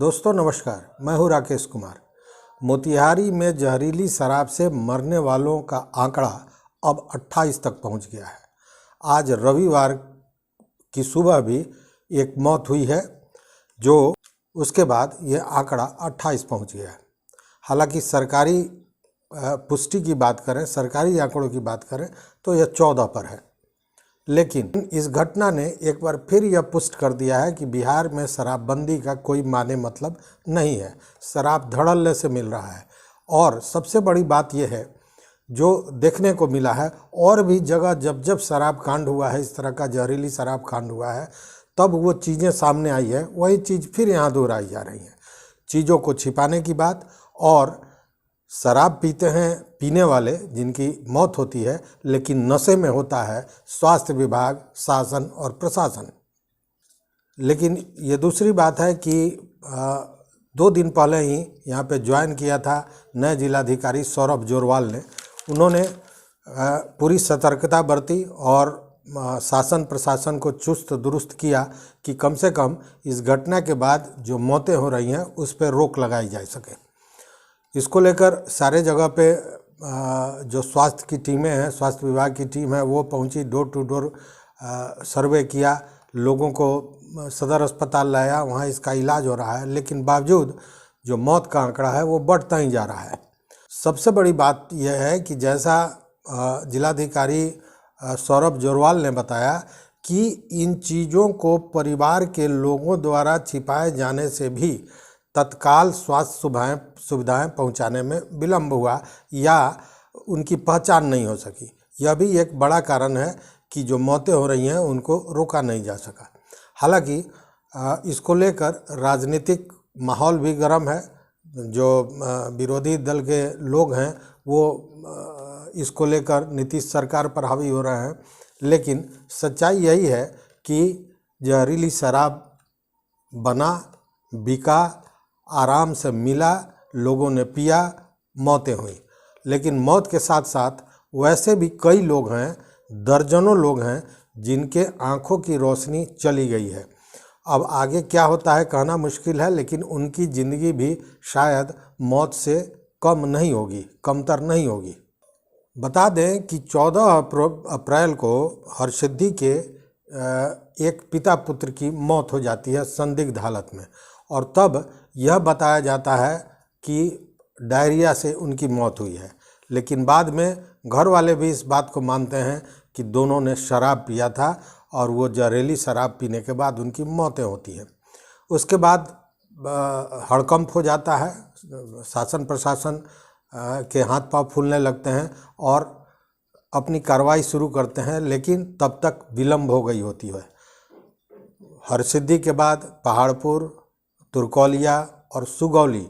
दोस्तों नमस्कार, मैं हूं राकेश कुमार। मोतिहारी में जहरीली शराब से मरने वालों का आंकड़ा अब 28 तक पहुंच गया है। आज रविवार की सुबह भी एक मौत हुई है, जो उसके बाद ये आंकड़ा 28 पहुंच गया है। हालांकि सरकारी पुष्टि की बात करें, सरकारी आंकड़ों की बात करें तो यह 14 पर है। लेकिन इस घटना ने एक बार फिर यह पुष्ट कर दिया है कि बिहार में शराबबंदी का कोई माने मतलब नहीं है। शराब धड़ल्ले से मिल रहा है। और सबसे बड़ी बात यह है जो देखने को मिला है, और भी जगह जब जब शराब कांड हुआ है, इस तरह का जहरीली शराब कांड हुआ है, तब वो चीज़ें सामने आई है, वही चीज़ फिर यहाँ दोहराई जा रही हैं। चीज़ों को छिपाने की बात, और शराब पीते हैं पीने वाले जिनकी मौत होती है, लेकिन नशे में होता है स्वास्थ्य विभाग, शासन और प्रशासन। लेकिन ये दूसरी बात है कि 2 दिन पहले ही यहाँ पे ज्वाइन किया था नए जिलाधिकारी सौरभ जोरवाल ने। उन्होंने पूरी सतर्कता बरती और शासन प्रशासन को चुस्त दुरुस्त किया कि कम से कम इस घटना के बाद जो मौतें हो रही हैं उस पर रोक लगाई जा सके। इसको लेकर सारे जगह पे जो स्वास्थ्य की टीमें हैं, स्वास्थ्य विभाग की टीम है, वो पहुंची, डोर टू डोर सर्वे किया, लोगों को सदर अस्पताल लाया, वहाँ इसका इलाज हो रहा है। लेकिन बावजूद जो मौत का आंकड़ा है वो बढ़ता ही जा रहा है। सबसे बड़ी बात यह है कि जैसा जिलाधिकारी सौरभ जोरवाल ने बताया कि इन चीज़ों को परिवार के लोगों द्वारा छिपाए जाने से भी तत्काल स्वास्थ्य सुविधाएं पहुंचाने में विलम्ब हुआ या उनकी पहचान नहीं हो सकी। यह भी एक बड़ा कारण है कि जो मौतें हो रही हैं उनको रोका नहीं जा सका। हालांकि इसको लेकर राजनीतिक माहौल भी गर्म है। जो विरोधी दल के लोग हैं वो इसको लेकर नीतीश सरकार पर हावी हो रहे हैं। लेकिन सच्चाई यही है कि जहरीली शराब बना, बिका, आराम से मिला, लोगों ने पिया, मौतें हुई। लेकिन मौत के साथ साथ वैसे भी कई लोग हैं, दर्जनों लोग हैं जिनके आंखों की रोशनी चली गई है। अब आगे क्या होता है कहना मुश्किल है, लेकिन उनकी ज़िंदगी भी शायद मौत से कम नहीं होगी, कमतर नहीं होगी। बता दें कि 14 अप्रैल को हरसिद्धि के एक पिता पुत्र की मौत हो जाती है संदिग्ध हालत में, और तब यह बताया जाता है कि डायरिया से उनकी मौत हुई है। लेकिन बाद में घर वाले भी इस बात को मानते हैं कि दोनों ने शराब पिया था और वो जहरीली शराब पीने के बाद उनकी मौतें होती हैं। उसके बाद हड़कंप हो जाता है, शासन प्रशासन के हाथ पांव फूलने लगते हैं और अपनी कार्रवाई शुरू करते हैं, लेकिन तब तक विलम्ब हो गई होती है। हरसिद्धि के बाद पहाड़पुर, तुर्कौलिया और सुगौली,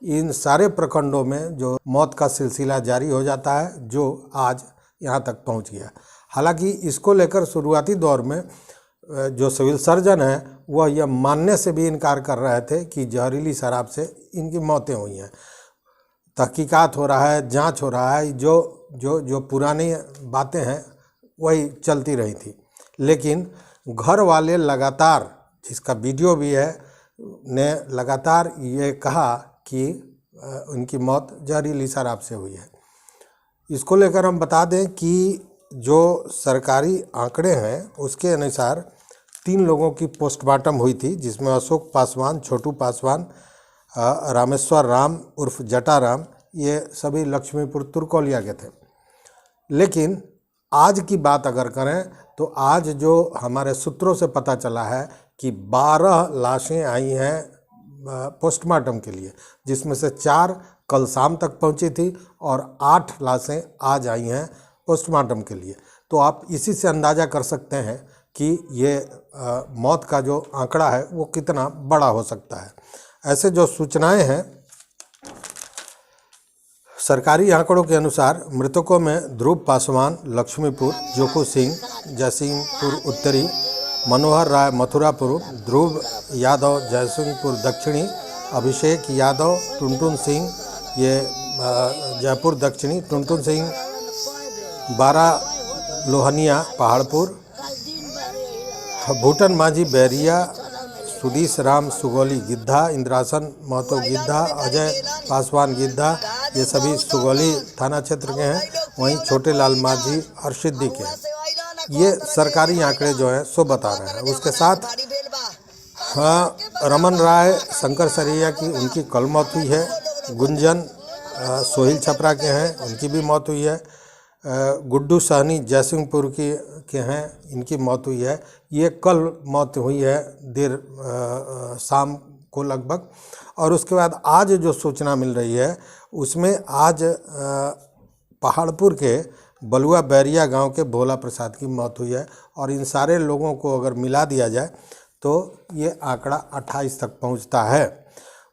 इन सारे प्रखंडों में जो मौत का सिलसिला जारी हो जाता है, जो आज यहाँ तक पहुँच गया। हालांकि इसको लेकर शुरुआती दौर में जो सिविल सर्जन है वह यह मानने से भी इनकार कर रहे थे कि जहरीली शराब से इनकी मौतें हुई हैं। तहकीकात हो रहा है, जांच हो रहा है, जो पुरानी बातें हैं वही चलती रही थी। लेकिन घर वाले लगातार, जिसका वीडियो भी है, ने लगातार ये कहा कि उनकी मौत जहरीली शराब से हुई है। इसको लेकर हम बता दें कि जो सरकारी आंकड़े हैं उसके अनुसार 3 लोगों की पोस्टमार्टम हुई थी, जिसमें अशोक पासवान, छोटू पासवान, रामेश्वर राम उर्फ जटाराम, ये सभी लक्ष्मीपुर तुर्कौलिया के थे। लेकिन आज की बात अगर करें तो आज जो हमारे सूत्रों से पता चला है कि 12 लाशें आई हैं पोस्टमार्टम के लिए, जिसमें से 4 कल शाम तक पहुंची थी और 8 लाशें आज आई हैं पोस्टमार्टम के लिए। तो आप इसी से अंदाज़ा कर सकते हैं कि ये मौत का जो आंकड़ा है वो कितना बड़ा हो सकता है। ऐसे जो सूचनाएं हैं, सरकारी आंकड़ों के अनुसार मृतकों में ध्रुव पासवान लक्ष्मीपुर, जोकू सिंह जयसिंहपुर उत्तरी, मनोहर राय मथुरापुर, ध्रुव यादव जयसिंहपुर दक्षिणी, अभिषेक यादव, टुनटुन सिंह ये जयपुर दक्षिणी, टुनटुन सिंह बारा लोहनिया पहाड़पुर, भूटन माझी बैरिया सुधीश राम सुगौली गिद्धा, इंद्रासन महतो गिद्धा, अजय पासवान गिद्धा, ये सभी सुगौली थाना क्षेत्र के हैं। वहीं छोटे लाल माझी हरसिद्धि के हैं। ये सरकारी आंकड़े जो हैं सो बता रहे हैं। उसके साथ रमन राय शंकर सरैया की उनकी कल मौत हुई है। गुंजन सोहिल छपरा के हैं, उनकी भी मौत हुई है। गुड्डू सहनी जयसिंहपुर के हैं, इनकी मौत हुई है। ये कल मौत हुई है देर शाम को लगभग। और उसके बाद आज जो सूचना मिल रही है उसमें आज पहाड़पुर के बलुआ बैरिया गांव के भोला प्रसाद की मौत हुई है। और इन सारे लोगों को अगर मिला दिया जाए तो ये आंकड़ा 28 तक पहुंचता है।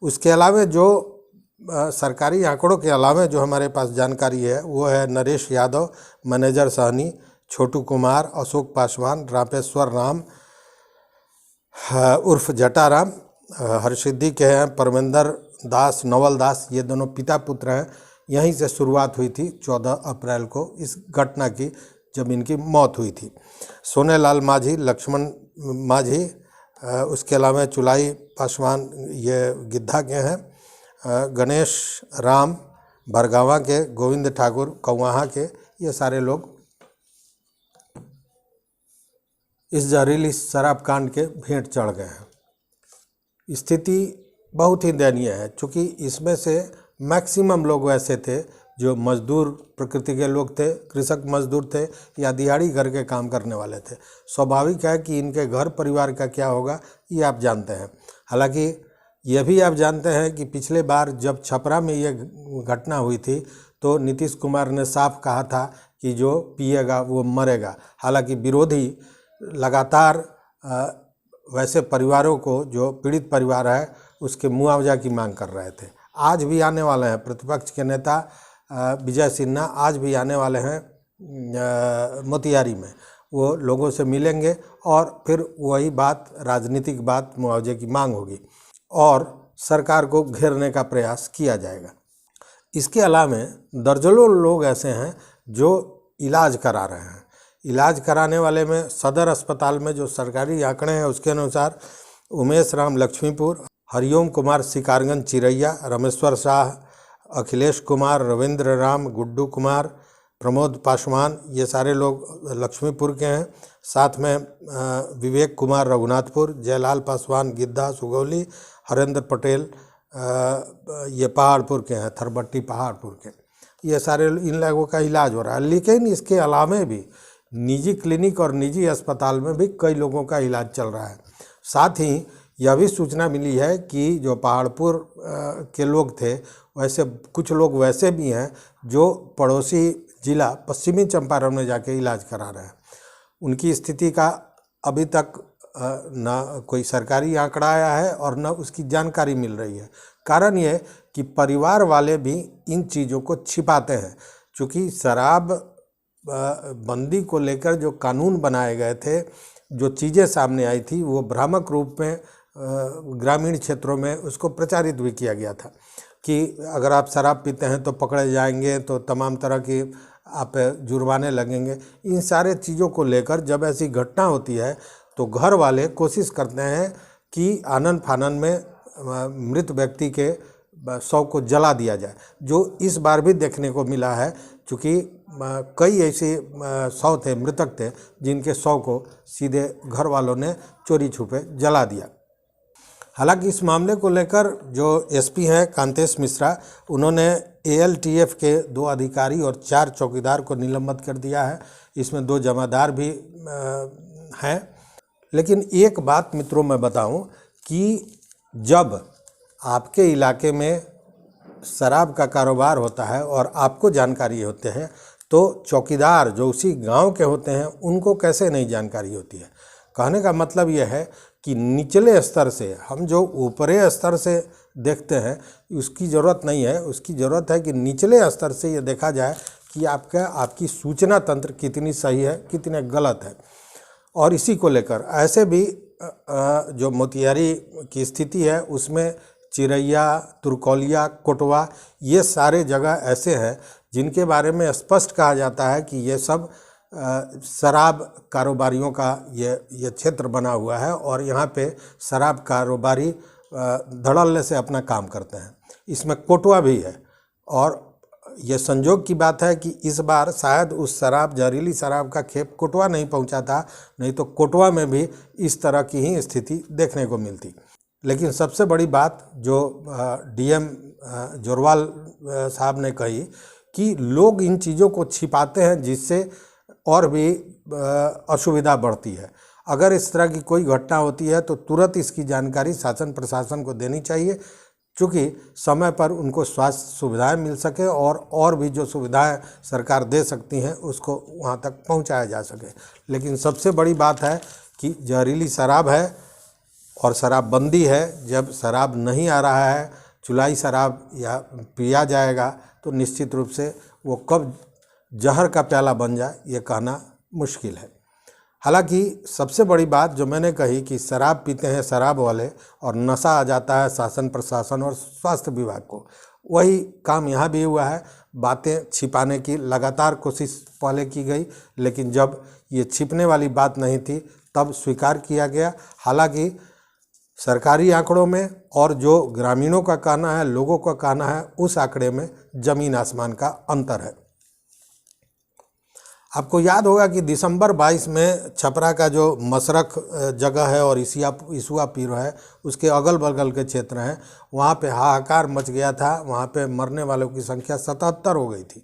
उसके अलावा जो सरकारी आंकड़ों के अलावा जो हमारे पास जानकारी है वो है नरेश यादव, मैनेजर सहनी, छोटू कुमार, अशोक पासवान, रामेश्वर राम उर्फ जटाराम हरसिद्धि के हैं, परमेंद्र दास, नवल दास, ये दोनों पिता पुत्र हैं। यहीं से शुरुआत हुई थी 14 अप्रैल को इस घटना की, जब इनकी मौत हुई थी। सोनेलाल माझी, लक्ष्मण माझी, उसके अलावा चुलाई पासवान ये गिद्धा के हैं, गणेश राम भरगावा के, गोविंद ठाकुर कौवाहा के, ये सारे लोग इस जहरीली शराब कांड के भेंट चढ़ गए हैं। स्थिति बहुत ही दयनीय है, चूँकि इसमें से मैक्सिमम लोग वैसे थे जो मजदूर प्रकृति के लोग थे, कृषक मजदूर थे या दिहाड़ी घर के काम करने वाले थे। स्वाभाविक है कि इनके घर परिवार का क्या होगा ये आप जानते हैं। हालांकि यह भी आप जानते हैं कि पिछले बार जब छपरा में ये घटना हुई थी तो नीतीश कुमार ने साफ कहा था कि जो पिएगा वो मरेगा। हालांकि विरोधी लगातार वैसे परिवारों को, जो पीड़ित परिवार है, उसके मुआवजा की मांग कर रहे थे। आज भी आने वाले हैं प्रतिपक्ष के नेता विजय सिन्हा, आज भी आने वाले हैं मोतिहारी में। वो लोगों से मिलेंगे और फिर वही बात, राजनीतिक बात, मुआवजे की मांग होगी और सरकार को घेरने का प्रयास किया जाएगा। इसके अलावा दर्जनों लोग ऐसे हैं जो इलाज करा रहे हैं। इलाज कराने वाले में सदर अस्पताल में जो सरकारी आंकड़े हैं उसके अनुसार उमेश राम लक्ष्मीपुर, हरिओम कुमार शिकारगंज चिरैया, रमेश्वर शाह, अखिलेश कुमार, रविंद्र राम, गुड्डू कुमार, प्रमोद पासवान, ये सारे लोग लक्ष्मीपुर के हैं। साथ में विवेक कुमार रघुनाथपुर, जयलाल पासवान गिद्धा सुगौली, हरेंद्र पटेल ये पहाड़पुर के हैं, थरबट्टी पहाड़पुर के। ये सारे इन लोगों का इलाज हो रहा है। लेकिन इसके अलावा भी निजी क्लिनिक और निजी अस्पताल में भी कई लोगों का इलाज चल रहा है। साथ ही यह भी सूचना मिली है कि जो पहाड़पुर के लोग थे, वैसे कुछ लोग वैसे भी हैं जो पड़ोसी जिला पश्चिमी चंपारण में जाके इलाज करा रहे हैं। उनकी स्थिति का अभी तक न कोई सरकारी आंकड़ा आया है और न उसकी जानकारी मिल रही है। कारण ये कि परिवार वाले भी इन चीज़ों को छिपाते हैं। चूँकि शराब बंदी को लेकर जो कानून बनाए गए थे, जो चीज़ें सामने आई थी, वो भ्रामक रूप में ग्रामीण क्षेत्रों में उसको प्रचारित भी किया गया था कि अगर आप शराब पीते हैं तो पकड़े जाएंगे, तो तमाम तरह की आप जुर्माने लगेंगे। इन सारे चीज़ों को लेकर जब ऐसी घटना होती है तो घर वाले कोशिश करते हैं कि आनन फानन में मृत व्यक्ति के शव को जला दिया जाए, जो इस बार भी देखने को मिला है। चूँकि कई ऐसे शव थे, मृतक थे, जिनके शव को सीधे घर वालों ने चोरी छुपे जला दिया। हालांकि इस मामले को लेकर जो एसपी हैं कांतेश मिश्रा, उन्होंने एएलटीएफ के 2 अधिकारी और 4 चौकीदार को निलंबित कर दिया है। इसमें 2 जमादार भी हैं। लेकिन एक बात मित्रों मैं बताऊं कि जब आपके इलाके में शराब का कारोबार होता है और आपको जानकारी होते हैं, तो चौकीदार जो उसी गांव के होते हैं उनको कैसे नहीं जानकारी होती है। कहने का मतलब यह है कि निचले स्तर से, हम जो ऊपरे स्तर से देखते हैं उसकी ज़रूरत नहीं है। उसकी ज़रूरत है कि निचले स्तर से ये देखा जाए कि आपकी सूचना तंत्र कितनी सही है, कितने गलत है। और इसी को लेकर ऐसे भी जो मोतिहारी की स्थिति है उसमें चिरैया, तुरकौलिया, कोटवा, ये सारे जगह ऐसे हैं जिनके बारे में स्पष्ट कहा जाता है कि ये सब शराब कारोबारियों का ये क्षेत्र बना हुआ है और यहाँ पे शराब कारोबारी धड़ल्ले से अपना काम करते हैं। इसमें कोटवा भी है और ये संजोग की बात है कि इस बार शायद उस जहरीली शराब का खेप कोटवा नहीं पहुंचा था, नहीं तो कोटवा में भी इस तरह की ही स्थिति देखने को मिलती। लेकिन सबसे बड़ी बात जो डीएम जोरवाल साहब ने कही कि लोग इन चीज़ों को छिपाते हैं जिससे और भी असुविधा बढ़ती है। अगर इस तरह की कोई घटना होती है तो तुरंत इसकी जानकारी शासन प्रशासन को देनी चाहिए, चूँकि समय पर उनको स्वास्थ्य सुविधाएं मिल सके और भी जो सुविधाएं सरकार दे सकती हैं उसको वहां तक पहुंचाया जा सके। लेकिन सबसे बड़ी बात है कि जहरीली शराब है और शराबबंदी है। जब शराब नहीं आ रहा है, चुलाई शराब या पिया जाएगा तो निश्चित रूप से वो कब जहर का प्याला बन जाए ये कहना मुश्किल है। हालांकि सबसे बड़ी बात जो मैंने कही कि शराब पीते हैं शराब वाले और नशा आ जाता है शासन प्रशासन और स्वास्थ्य विभाग को, वही काम यहाँ भी हुआ है। बातें छिपाने की लगातार कोशिश पहले की गई, लेकिन जब ये छिपने वाली बात नहीं थी तब स्वीकार किया गया। हालांकि सरकारी आंकड़ों में और जो ग्रामीणों का कहना है, लोगों का कहना है, उस आंकड़े में ज़मीन आसमान का अंतर है। आपको याद होगा कि दिसंबर 22 में छपरा का जो मसरख जगह है और इसुआ पीर है, उसके अगल बगल के क्षेत्र हैं, वहाँ पे हाहाकार मच गया था। वहाँ पे मरने वालों की संख्या 77 हो गई थी।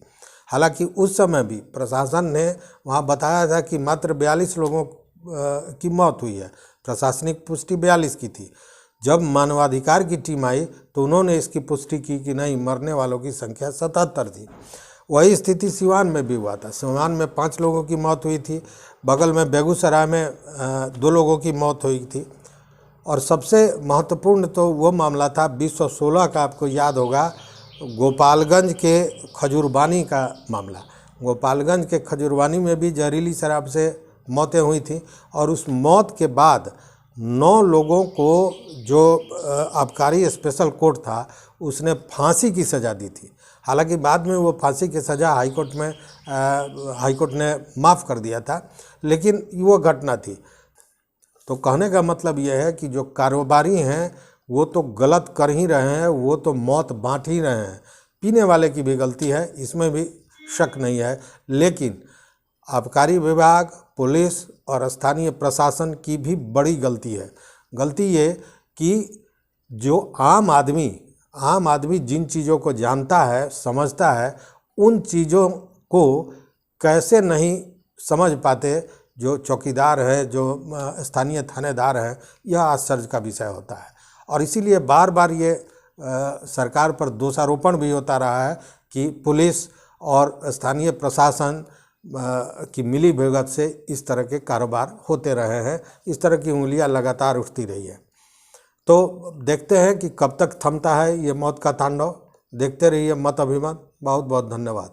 हालांकि उस समय भी प्रशासन ने वहाँ बताया था कि मात्र 42 लोगों की मौत हुई है। प्रशासनिक पुष्टि 42 की थी। जब मानवाधिकार की टीम आई तो उन्होंने इसकी पुष्टि की कि नहीं, मरने वालों की संख्या 77 थी। वही स्थिति सिवान में भी हुआ था। सिवान में 5 लोगों की मौत हुई थी। बगल में बेगूसराय में 2 लोगों की मौत हुई थी। और सबसे महत्वपूर्ण तो वो मामला था 2016 का, आपको याद होगा, गोपालगंज के खजूरबानी का मामला। गोपालगंज के खजूरबानी में भी जहरीली शराब से मौतें हुई थी और उस मौत के बाद 9 लोगों को जो आबकारी स्पेशल कोर्ट था उसने फांसी की सज़ा दी थी। हालांकि बाद में वो फांसी की सज़ा हाईकोर्ट ने माफ़ कर दिया था, लेकिन वो घटना थी। तो कहने का मतलब ये है कि जो कारोबारी हैं वो तो गलत कर ही रहे हैं, वो तो मौत बांट ही रहे हैं। पीने वाले की भी गलती है, इसमें भी शक नहीं है, लेकिन आबकारी विभाग, पुलिस और स्थानीय प्रशासन की भी बड़ी गलती है। गलती ये कि जो आम आदमी जिन चीज़ों को जानता है, समझता है, उन चीज़ों को कैसे नहीं समझ पाते जो चौकीदार है, जो स्थानीय थानेदार हैं, यह आश्चर्य का विषय होता है। और इसीलिए बार बार ये सरकार पर दोषारोपण भी होता रहा है कि पुलिस और स्थानीय प्रशासन की मिली भगत से इस तरह के कारोबार होते रहे हैं। इस तरह की उंगलियां लगातार उठती रही है। तो देखते हैं कि कब तक थमता है ये मौत का तांडव। देखते रहिए मत अभिमत। बहुत बहुत धन्यवाद।